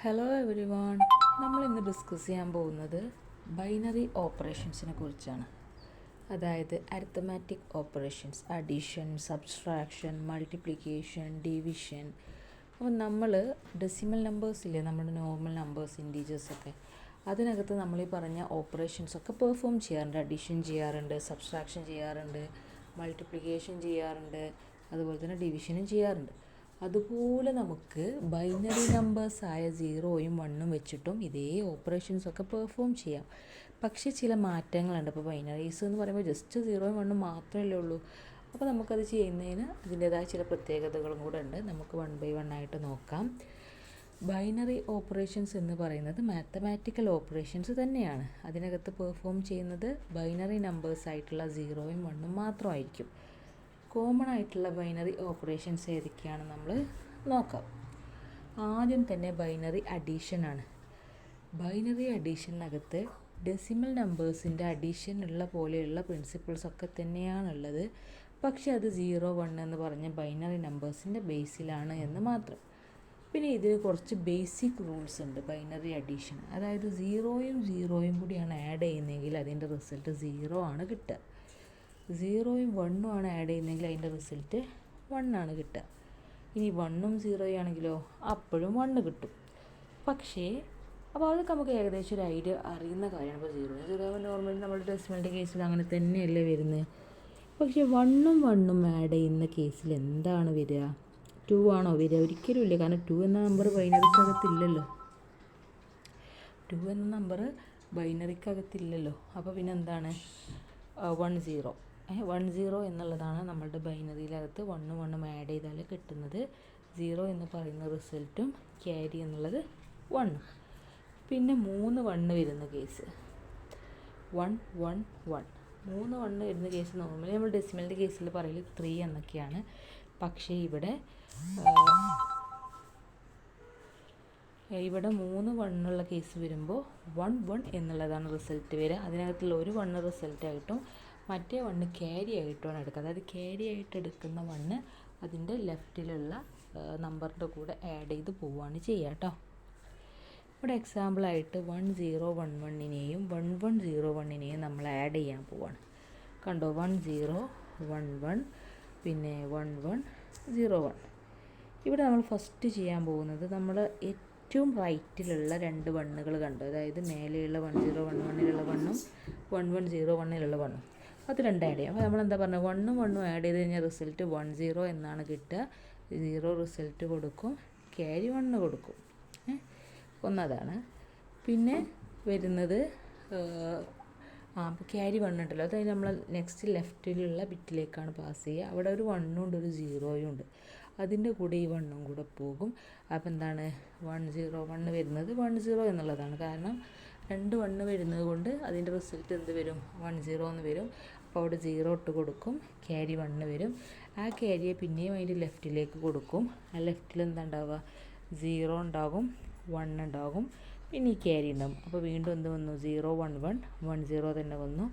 Hello everyone. നമ്മളിന്ന് discuss ചെയ്യാൻ പോകുന്നത് ബൈനറി ഓപ്പറേഷൻസിനെ കുറിച്ചാണ്. അതായത് arithmetic operations, addition, subtraction, multiplication, division. അപ്പോൾ നമ്മൾ ഡെസിമൽ നമ്പേഴ്സില്ലേ, നമ്മുടെ നോർമൽ നമ്പേഴ്സ്, ഇൻറ്റീജേഴ്സൊക്കെ, അതിനകത്ത് നമ്മൾ ഈ പറഞ്ഞ ഓപ്പറേഷൻസൊക്കെ പെർഫോം ചെയ്യാറുണ്ട്. അഡീഷൻ ചെയ്യാറുണ്ട്, സബ്സ്ട്രാക്ഷൻ ചെയ്യാറുണ്ട്, മൾട്ടിപ്ലിക്കേഷൻ ചെയ്യാറുണ്ട്, അതുപോലെ തന്നെ ഡിവിഷനും ചെയ്യാറുണ്ട്. അതുപോലെ നമുക്ക് ബൈനറി നമ്പേഴ്സായ 0യും 1ഉം വെച്ചിട്ടും ഇതേ ഓപ്പറേഷൻസൊക്കെ പെർഫോം ചെയ്യാം. പക്ഷേ ചില മാറ്റങ്ങളുണ്ട്. ഇപ്പോൾ ബൈനറീസ് എന്ന് പറയുമ്പോൾ ജസ്റ്റ് 0യും 1ഉം മാത്രമല്ലേ ഉള്ളൂ. അപ്പോൾ നമുക്കത് ചെയ്യുന്നതിന് അതിൻ്റേതായ ചില പ്രത്യേകതകളും കൂടെ ഉണ്ട്. നമുക്ക് 1 by 1 ആയിട്ട് നോക്കാം. ബൈനറി ഓപ്പറേഷൻസ് എന്ന് പറയുന്നത് മാത്തമാറ്റിക്കൽ ഓപ്പറേഷൻസ് തന്നെയാണ്. അതിനകത്ത് പെർഫോം ചെയ്യുന്നത് ബൈനറി നമ്പേഴ്സായിട്ടുള്ള 0യും 1ഉം മാത്രമായിരിക്കും. കോമൺ ആയിട്ടുള്ള ബൈനറി ഓപ്പറേഷൻസ് ഏതൊക്കെയാണ് നമ്മൾ നോക്കാം. ആദ്യം തന്നെ ബൈനറി അഡീഷനാണ്. ബൈനറി അഡീഷനകത്ത് ഡെസിമൽ നമ്പേഴ്സിൻ്റെ അഡീഷൻ ഉള്ള പോലെയുള്ള പ്രിൻസിപ്പിൾസൊക്കെ തന്നെയാണുള്ളത്. പക്ഷെ അത് 0, 1 എന്ന് പറഞ്ഞ ബൈനറി നമ്പേഴ്സിൻ്റെ ബേസിലാണ് എന്ന് മാത്രം. പിന്നെ ഇതിന് കുറച്ച് ബേസിക് റൂൾസ് ഉണ്ട് ബൈനറി അഡീഷൻ. അതായത് 0യും 0യും കൂടിയാണ് ആഡ് ചെയ്യുന്നതെങ്കിൽ അതിൻ്റെ റിസൾട്ട് 0 ആണ് കിട്ടുക. 0യും 1ഉം ആണ് ആഡ് ചെയ്യുന്നതെങ്കിൽ അതിൻ്റെ റിസൾട്ട് 1 ആണ് കിട്ടുക. ഇനി 1ഉം 0യും ആണെങ്കിലോ അപ്പോഴും 1 കിട്ടും. പക്ഷേ അപ്പോൾ അതൊക്കെ നമുക്ക് ഏകദേശം ഒരു ഐഡിയ അറിയുന്ന കാര്യമാണ്. ഇപ്പോൾ 0 നോർമലി നമ്മുടെ ഡെസിമലിൻ്റെ കേസിൽ അങ്ങനെ തന്നെയല്ലേ വരുന്നത്. പക്ഷേ 1ഉം 1ഉം ആഡ് ചെയ്യുന്ന കേസിൽ എന്താണ് വരിക? 2 ആണോ വരിക? ഒരിക്കലും ഇല്ല. കാരണം 2 എന്ന നമ്പർ ബൈനറിക്കകത്തില്ലല്ലോ. 2 എന്ന നമ്പർ ബൈനറിക്കകത്തില്ലല്ലോ. അപ്പോൾ പിന്നെ എന്താണ് 1 0 1 0 എന്നുള്ളതാണ് നമ്മളുടെ ബൈനറിയിലകത്ത് 1ഉം 1ഉം ആഡ് ചെയ്താൽ കിട്ടുന്നത്. 0 എന്ന് പറയുന്ന റിസൾട്ടും ക്യാരി എന്നുള്ളത് 1. പിന്നെ 3 1 വരുന്ന കേസ് 1 1 1 3 1 വരുന്ന കേസ് നോർമലി നമ്മൾ ഡെസിമലിൻ്റെ കേസിൽ പറയൽ 3 എന്നൊക്കെയാണ്. പക്ഷേ ഇവിടെ 3 1 ഉള്ള കേസ് വരുമ്പോൾ 1 1 എന്നുള്ളതാണ് റിസൾട്ട് വരിക. അതിനകത്തുള്ള ഒരു 1 റിസൾട്ടായിട്ടും മറ്റേ 1 ക്യാരി ആയിട്ടുമാണ് എടുക്കുക. അതായത് ക്യാരി ആയിട്ട് എടുക്കുന്ന 1 അതിൻ്റെ ലെഫ്റ്റിലുള്ള നമ്പറിൻ്റെ കൂടെ ആഡ് ചെയ്ത് പോവുകയാണ് ചെയ്യുക കേട്ടോ. ഇവിടെ എക്സാമ്പിളായിട്ട് 1 0 1 1നെയും 1 1 0 1നെയും നമ്മൾ ആഡ് ചെയ്യാൻ പോവാണ്. കണ്ടോ, 1 0 1 1 പിന്നെ 1 1 0 1. ഇവിടെ നമ്മൾ ഫസ്റ്റ് ചെയ്യാൻ പോകുന്നത് നമ്മൾ ഏറ്റവും റൈറ്റിലുള്ള 2 1കൾ കണ്ടു. അതായത് മേലെയുള്ള 1 0 1 1ലുള്ള 1ഉം 1 1 0 1ലുള്ള 1ഉം, അത് 2 ആഡ് ചെയ്യാം. അപ്പോൾ നമ്മളെന്താ പറഞ്ഞത്, 1ഉം 1ഉം ആഡ് ചെയ്ത് കഴിഞ്ഞാൽ റിസൾട്ട് 1 0 എന്നാണ് കിട്ടുക. 0 റിസൾട്ട് കൊടുക്കും, ക്യാരി 1 കൊടുക്കും. ഒന്നതാണ്. പിന്നെ വരുന്നത് ക്യാരി 1 ഉണ്ടല്ലോ, അതായത് നമ്മൾ നെക്സ്റ്റ് ലെഫ്റ്റിലുള്ള ബിറ്റിലേക്കാണ് പാസ് ചെയ്യുക. അവിടെ ഒരു 1ഉം ഉണ്ട്, ഒരു 0യും ഉണ്ട്. അതിൻ്റെ കൂടെ ഈ 1ഉം കൂടെ പോകും. അപ്പോൾ എന്താണ് 1 0 1 വരുന്നത് 1 0 എന്നുള്ളതാണ്. കാരണം 2 1 വരുന്നത് കൊണ്ട് അതിൻ്റെ റിസൾട്ട് എന്ത് വരും, 1 0 എന്ന് വരും. അപ്പോൾ അവിടെ 0 ഇട്ട് കൊടുക്കും, ക്യാരി 1 വരും. ആ ക്യാരിയെ പിന്നെയും അതിൻ്റെ ലെഫ്റ്റിലേക്ക് കൊടുക്കും. ആ ലെഫ്റ്റിൽ എന്താ ഉണ്ടാവുക, 0 ഉണ്ടാകും, 1 ഉണ്ടാകും, പിന്നെ ഈ ക്യാരി ഉണ്ടാകും. അപ്പോൾ വീണ്ടും എന്ത് വന്നു, 0 1 1 1 0 തന്നെ വന്നു.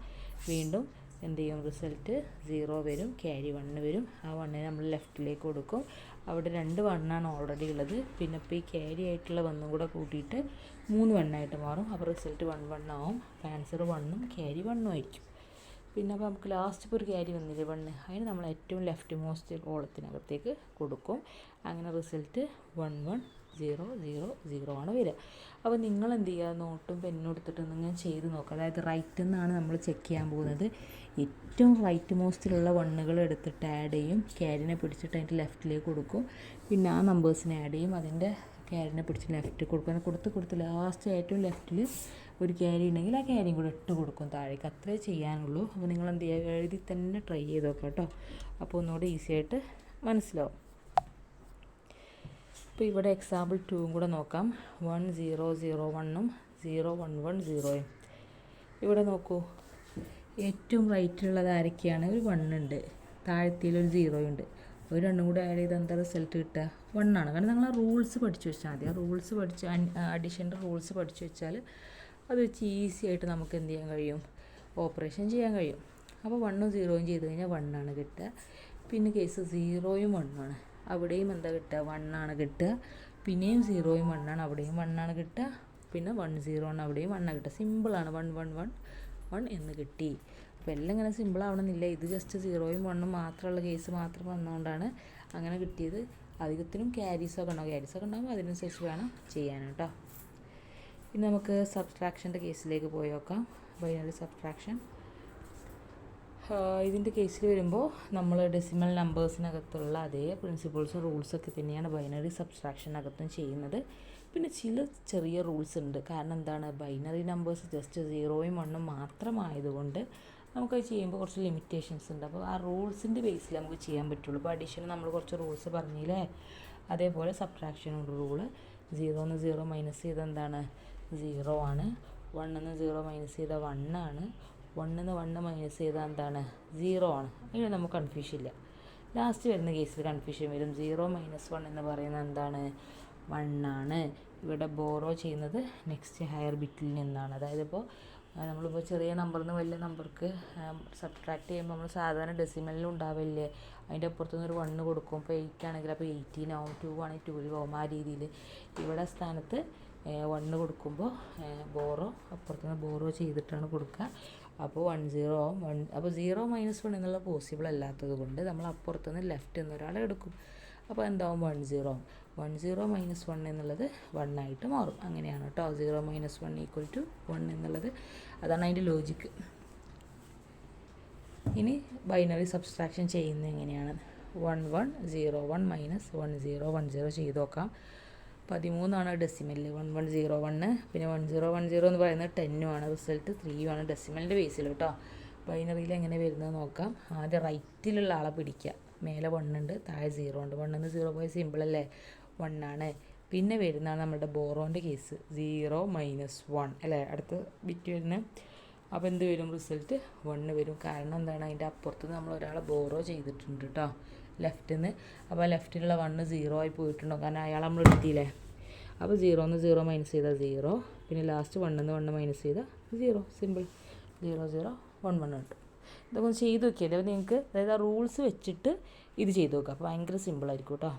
വീണ്ടും എന്ത് ചെയ്യും, റിസൾട്ട് 0 വരും, ക്യാരി 1 വരും. ആ 1നെ നമ്മൾ ലെഫ്റ്റിലേക്ക് കൊടുക്കും. അവിടെ 2 1 ഓൾറെഡി ഉള്ളത്. പിന്നെ ഇപ്പോൾ ഈ ക്യാരി ആയിട്ടുള്ള 1ഉം കൂടെ കൂട്ടിയിട്ട് 3 1 ആയിട്ട് മാറും. അപ്പോൾ റിസൾട്ട് 1 1 ആവും. ആൻസർ 1ഉം ക്യാരി 1ഉം ആയിരിക്കും. പിന്നെ അപ്പോൾ നമുക്ക് ലാസ്റ്റ് ഇപ്പോൾ ഒരു ക്യാരി വന്നില്ലേ 1, അതിന് നമ്മൾ ഏറ്റവും ലെഫ്റ്റ് മോസ്റ്റ് കോളത്തിനകത്തേക്ക് കൊടുക്കും. അങ്ങനെ റിസൾട്ട് 1 1 0 0 0 ആണ് വരിക. അപ്പോൾ നിങ്ങൾ എന്ത് ചെയ്യുക, നോട്ടും പെന്നും എടുത്തിട്ട് നിങ്ങൾ ചെയ്ത് നോക്കുക. അതായത് റൈറ്റിൽ നിന്നാണ് നമ്മൾ ചെക്ക് ചെയ്യാൻ പോകുന്നത്. ഏറ്റവും റൈറ്റ് മോസ്റ്റിലുള്ള 1കൾ എടുത്തിട്ട് ആഡ് ചെയ്യും, ക്യാരിനെ പിടിച്ചിട്ട് അതിൻ്റെ ലെഫ്റ്റിലേക്ക് കൊടുക്കും. പിന്നെ ആ നമ്പേഴ്സിനെ ആഡ് ചെയ്യും, അതിൻ്റെ ക്യാരിനെ പിടിച്ച് ലെഫ്റ്റ് കൊടുക്കും. അങ്ങനെ കൊടുത്ത് ലാസ്റ്റ് ഏറ്റവും ലെഫ്റ്റിൽ ഒരു ക്യാരി ഉണ്ടെങ്കിൽ ആ ക്യാരിയും കൂടെ ഇട്ട് കൊടുക്കും താഴേക്ക്. അത്രേ ചെയ്യാനുള്ളൂ. അപ്പോൾ നിങ്ങൾ എന്ത് ചെയ്യുക, എഴുതി തന്നെ ട്രൈ ചെയ്ത് നോക്കാം കേട്ടോ. അപ്പോൾ ഒന്നുകൂടെ ഈസി ആയിട്ട് മനസ്സിലാവും. ഇപ്പോൾ ഇവിടെ എക്സാമ്പിൾ 2ഉം കൂടെ നോക്കാം. 1 0 0 1ഉം 0 1 1 0യും. ഇവിടെ നോക്കൂ, ഏറ്റവും റൈറ്റിലുള്ളത് ആരൊക്കെയാണ്, ഒരു 1 ഉണ്ട്, താഴത്തിലൊരു 0 ഉണ്ട്. ഒരു 2ഉം കൂടെ ആഡ് ചെയ്ത് എന്താ റിസൾട്ട് കിട്ടുക, 1 ആണ്. കാരണം നിങ്ങൾ ആ റൂൾസ് പഠിച്ചു വെച്ചാൽ മതി. ആ റൂൾസ് പഠിച്ച് അഡീഷൻ്റെ റൂൾസ് പഠിച്ചു വെച്ചാൽ അത് വെച്ച് ഈസി ആയിട്ട് നമുക്ക് എന്ത് ചെയ്യാൻ കഴിയും, ഓപ്പറേഷൻ ചെയ്യാൻ കഴിയും. അപ്പോൾ 1ഉം 0യും ചെയ്ത് കഴിഞ്ഞാൽ 1 ആണ് കിട്ടുക. പിന്നെ കേസ് 0യും 1 ആണ്. അവിടെയും എന്താ കിട്ടുക, 1 ആണ് കിട്ടുക. പിന്നെയും 0യും 1 ആണ്, അവിടെയും 1 ആണ് കിട്ടുക. പിന്നെ 1 0 ആണ്, അവിടെയും 1 ആണ് കിട്ടുക. സിമ്പിളാണ്. 1 1 1 1 എന്ന് കിട്ടി. അപ്പോൾ എല്ലാം ഇങ്ങനെ സിമ്പിൾ ആവണമെന്നില്ല. ഇത് ജസ്റ്റ് 0യും 1ഉം മാത്രമുള്ള കേസ് മാത്രം വന്നുകൊണ്ടാണ് അങ്ങനെ കിട്ടിയത്. അധികത്തിനും ക്യാരീസൊക്കെ ഉണ്ടാവും. ക്യാരീസൊക്കെ ഉണ്ടാകുമ്പോൾ അതിനനുസരിച്ച് വേണം ചെയ്യാൻ കേട്ടോ. ഇനി നമുക്ക് സബ്ട്രാക്ഷൻ്റെ കേസിലേക്ക് പോയി നോക്കാം. Binary subtraction. ഇതിൻ്റെ കേസിൽ വരുമ്പോൾ നമ്മൾ ഡെസിമൽ നമ്പേഴ്സിനകത്തുള്ള അതേ പ്രിൻസിപ്പിൾസും റൂൾസൊക്കെ തന്നെയാണ് ബൈനറി സബ്ട്രാക്ഷനകത്തും ചെയ്യുന്നത്. പിന്നെ ചില ചെറിയ റൂൾസ് ഉണ്ട്. കാരണം എന്താണ്, ബൈനറി നമ്പേഴ്സ് ജസ്റ്റ് 0യും 1ഉം മാത്രമായതുകൊണ്ട് നമുക്കത് ചെയ്യുമ്പോൾ കുറച്ച് ലിമിറ്റേഷൻസ് ഉണ്ട്. അപ്പോൾ ആ റൂൾസിൻ്റെ ബേസിൽ നമുക്ക് ചെയ്യാൻ പറ്റുള്ളൂ. ഇപ്പോൾ അഡീഷന് നമ്മൾ കുറച്ച് റൂൾസ് പറഞ്ഞില്ലേ, അതേപോലെ സബ്ട്രാക്ഷനുള്ള റൂള് 0ന്ന് 0 മൈനസ് ചെയ്ത എന്താണ് 0 ആണ്. 1ന്ന് 0 മൈനസ് ചെയ്ത 1 ആണ്. 1ന്ന് 1 മൈനസ് ചെയ്താൽ എന്താണ് 0 ആണ്. അതിന് നമുക്ക് കൺഫ്യൂഷൻ ഇല്ല. ലാസ്റ്റ് വരുന്ന കേസിൽ കൺഫ്യൂഷൻ വരും. 0 മൈനസ് 1 എന്ന് പറയുന്നത് എന്താണ് 1 ആണ്. ഇവിടെ ബോറോ ചെയ്യുന്നത് നെക്സ്റ്റ് ഹയർ ബിറ്റിൽ നിന്നാണ്. അതായത് ഇപ്പോൾ നമ്മളിപ്പോൾ ചെറിയ നമ്പറിൽ നിന്ന് വലിയ നമ്പർക്ക് സബ്ട്രാക്ട് ചെയ്യുമ്പോൾ നമ്മൾ സാധാരണ ഡെസിമലിലും ഉണ്ടാവില്ലേ, അതിൻ്റെ അപ്പുറത്തുനിന്ന് ഒരു 1 കൊടുക്കും. ഇപ്പോൾ 8 ആണെങ്കിൽ അപ്പോൾ 18 ആവും, 2 ആണെങ്കിൽ 12 ആവും. ആ രീതിയിൽ ഇവിടെ സ്ഥാനത്ത് 1 കൊടുക്കുമ്പോൾ ബോറോ അപ്പുറത്തുനിന്ന് ബോറോ ചെയ്തിട്ടാണ് കൊടുക്കുക. അപ്പോൾ 1 0 ആവും. അപ്പോൾ 0 മൈനസ് 1 എന്നുള്ള പോസിബിൾ അല്ലാത്തത് കൊണ്ട് നമ്മൾ അപ്പുറത്തുനിന്ന് ലെഫ്റ്റ് നിന്ന് ഒരാളെ എടുക്കും. അപ്പോൾ എന്താവും 1 0 ആവും. 1 0 മൈനസ് 1 എന്നുള്ളത് 1 ആയിട്ട് മാറും. അങ്ങനെയാണ് കേട്ടോ 0 മൈനസ് 1 ഈക്വൽ ടു 1 എന്നുള്ളത്. അതാണ് അതിൻ്റെ ലോജിക്ക്. ഇനി ബൈനറി സബ്ട്രാക്ഷൻ ചെയ്യുന്നത് എങ്ങനെയാണ്? 1 1 0 1 മൈനസ് 1 0 1 0 ചെയ്ത് നോക്കാം. 13 ഡെസിമലിൽ 1 1 0 1. പിന്നെ 1 0 1 0 എന്ന് പറയുന്നത് 10 ആണ്. റിസൾട്ട് 3 ആണ് ഡെസിമലിൻ്റെ ബേസിൽ കേട്ടോ. ബൈനറിയിൽ എങ്ങനെ വരുന്നത് നോക്കാം. ആദ്യം റൈറ്റിലുള്ള ആളെ പിടിക്കുക. മേലെ 1 ഉണ്ട്, താഴെ 0 ഉണ്ട്. 1ന്ന് 0 പോയ സിമ്പിളല്ലേ, 1 ആണ്. പിന്നെ വരുന്നതാണ് നമ്മുടെ ബോറോൻ്റെ കേസ്, 0 മൈനസ് 1 അല്ലേ, അടുത്ത ബിറ്റ് വരുന്നത്. അപ്പോൾ എന്ത് വരും, റിസൾട്ട് 1 വരും. കാരണം എന്താണ്, അതിൻ്റെ അപ്പുറത്ത് നമ്മൾ ഒരാളെ ബോറോ ചെയ്തിട്ടുണ്ട് കേട്ടോ, ലെഫ്റ്റിൽ നിന്ന്. അപ്പോൾ ലെഫ്റ്റിലുള്ള 1 0 ആയി പോയിട്ടുണ്ടോ, കാരണം അയാൾ നമ്മൾ എടുത്തില്ലേ. അപ്പോൾ 0ന്ന് 0 മൈനസ് ചെയ്താൽ 0. പിന്നെ ലാസ്റ്റ് 1ന്ന് 1 മൈനസ് ചെയ്താൽ 0. സിമ്പിൾ. 0 0 1 1 കിട്ടും. ഇതൊക്കെ ഒന്ന് ചെയ്ത് നോക്കിയല്ലേ അപ്പോൾ നിങ്ങൾക്ക്, അതായത് ആ റൂൾസ് വെച്ചിട്ട് ഇത് ചെയ്ത് നോക്കാം. അപ്പോൾ ഭയങ്കര സിമ്പിളായിരിക്കും കേട്ടോ.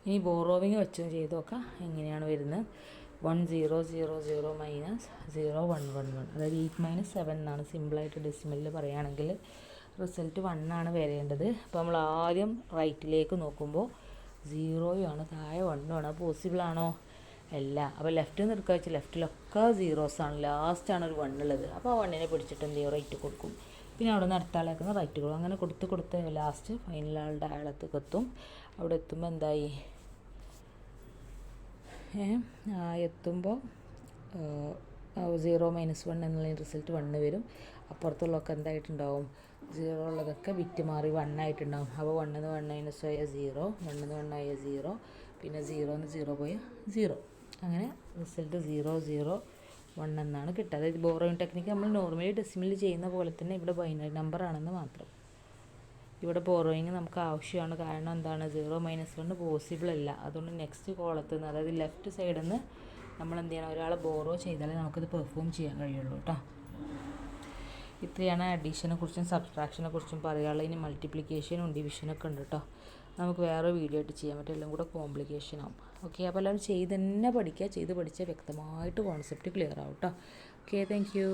ഇനി ബോറോവിങ് വെച്ച് ചെയ്ത് നോക്കാം എങ്ങനെയാണ് വരുന്നത്. 1 0 0 0 മൈനസ് 0 1 1 1, അതായത് 8 മൈനസ് 7 എന്നാണ് സിമ്പിളായിട്ട് ഡെസിമലിൽ പറയുകയാണെങ്കിൽ. റിസൾട്ട് 1 ആണ് വരേണ്ടത്. അപ്പോൾ നമ്മൾ ആദ്യം റൈറ്റിലേക്ക് നോക്കുമ്പോൾ 0 ആണ്, താഴെ 1 ആണ്. പോസിബിളാണോ? അല്ല. അപ്പോൾ ലെഫ്റ്റിൽ നിന്ന് എടുക്കുക വെച്ചാൽ ലെഫ്റ്റിലൊക്കെ 0s ആണ്, ലാസ്റ്റാണ് ഒരു 1 ഉള്ളത്. അപ്പോൾ ആ 1നെ പിടിച്ചിട്ട് എന്ത് ചെയ്യും, റൈറ്റ് കൊടുക്കും. പിന്നെ അവിടെ നിന്ന് അടുത്ത ആളേക്കുന്ന റൈറ്റ് കൊടുക്കും. അങ്ങനെ കൊടുത്ത് ലാസ്റ്റ് ഫൈനൽ ആളുടെ ആളത്തേക്ക് എത്തും. അവിടെ എത്തുമ്പോൾ എന്തായി, എത്തുമ്പോൾ 0 മൈനസ് 1 എന്നുള്ള റിസൾട്ട് 1 വരും. അപ്പുറത്തുള്ളതൊക്കെ എന്തായിട്ടുണ്ടാവും, 0 ഉള്ളതൊക്കെ വിറ്റ് മാറി 1 ആയിട്ടുണ്ടാവും. അപ്പോൾ 1ന്ന് 1 മൈനസ് പോയ 0, 1ന്ന് 1 ആയ 0, പിന്നെ 0ന്ന് 0 പോയ 0. അങ്ങനെ റിസൾട്ട് 0 0 1 എന്നാണ് കിട്ടുക. അതായത് ബോറോയിങ് ടെക്നിക്ക് നമ്മൾ നോർമലി ഡെസിമലിൽ ചെയ്യുന്ന പോലെ തന്നെ ഇവിടെ ബൈനറി നമ്പർ ആണെന്ന് മാത്രം. ഇവിടെ ബോറോയിങ് നമുക്ക് ആവശ്യമാണ്. കാരണം എന്താണ്, 0 മൈനസ് 1 പോസിബിൾ അല്ല. അതുകൊണ്ട് നെക്സ്റ്റ് കോളത്തിൽ നിന്ന്, അതായത് ലെഫ്റ്റ് സൈഡിൽ നിന്ന് നമ്മൾ എന്ത് ചെയ്യണം, ഒരാളെ ബോറോ ചെയ്താലേ നമുക്കിത് പെർഫോം ചെയ്യാൻ കഴിയുള്ളൂ കേട്ടോ. ഇത്രയാണ് അഡീഷനെ കുറിച്ചും സബ്ട്രാക്ഷനെ കുറിച്ചും പറയാനുള്ളത്. ഇനി മൾട്ടിപ്ലിക്കേഷനും ഡിവിഷനൊക്കെ ഉണ്ട് കേട്ടോ. നമുക്ക് വേറെ വീഡിയോ ആയിട്ട് ചെയ്യാൻ പറ്റും, എല്ലാം കൂടെ കോംപ്ലിക്കേഷൻ ആവും. ഓക്കെ, അപ്പോൾ എല്ലാവരും ചെയ്ത് തന്നെ പഠിക്കുക. ചെയ്ത് പഠിച്ചാൽ വ്യക്തമായിട്ട് കോൺസെപ്റ്റ് ക്ലിയർ ആവും കേട്ടോ. Okay, thank you.